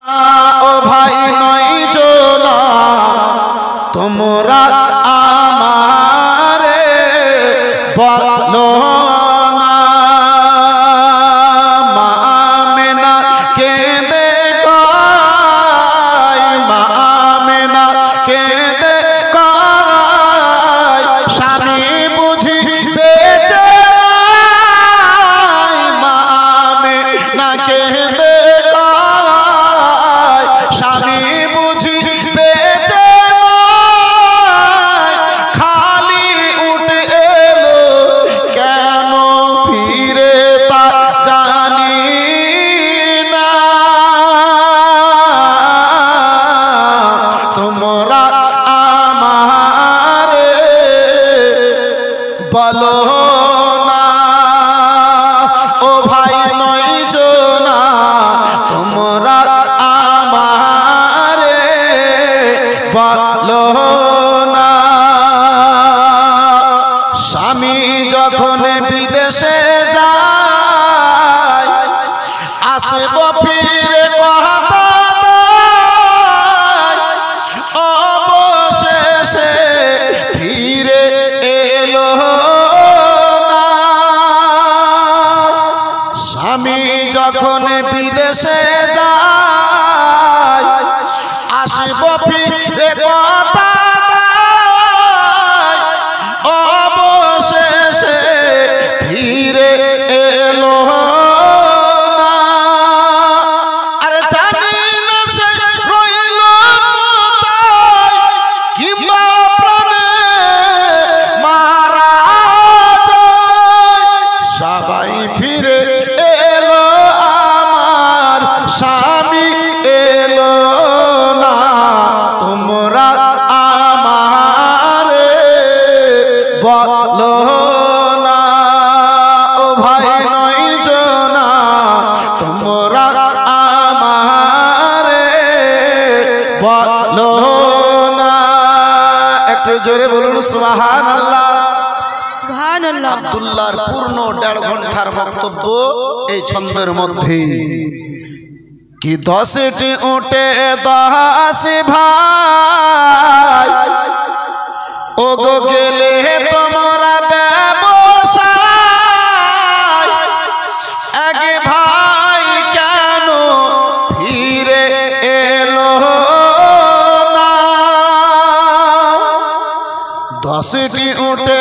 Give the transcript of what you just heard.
ও ভাই নয় জোনা তোমরা আমারে বলো না মা আমেনা কেঁদে কয় মা আমেনা কেঁদে কয় স্বামী বুঝি বেঁচে নাই মা আমেনা কেঁদে স্বামী বুঝি বেঁচে নাই খালি উঠে এলো কেন ফিরে তা জানি না তোমরা আমারে বলো না ও ভাই নয় জোনা তোমরা বলো না স্বামী যখন বিদেশে যায় আসব ফিরে কথা অবশেষে ফিরে এলো না স্বামী যখন বিদেশে যায় আসব ফিরে কথা অবশেষে ফিরে এলো না আরে জানি না সে রইল কিংবা প্রাণে মারা যায় সবাই ফিরে এলো আমার স্বামী এলো না তোমরা আমারে বলো না ও ভাই নয় জোনা তোমরা আমারে বলো না একটু জোরে বলুন সুবহানাল্লাহ সুবহানাল্লাহ। আব্দুল্লাহর পূর্ণ ১.৫ ঘন্টার বক্তব্য এই ছন্দের মধ্যে কি 10টি উঠে 10 ভাই ও গো গেলে তোমরা ব্যবসায় এক ভাই কেন ফিরে এলো না 10টি উঠে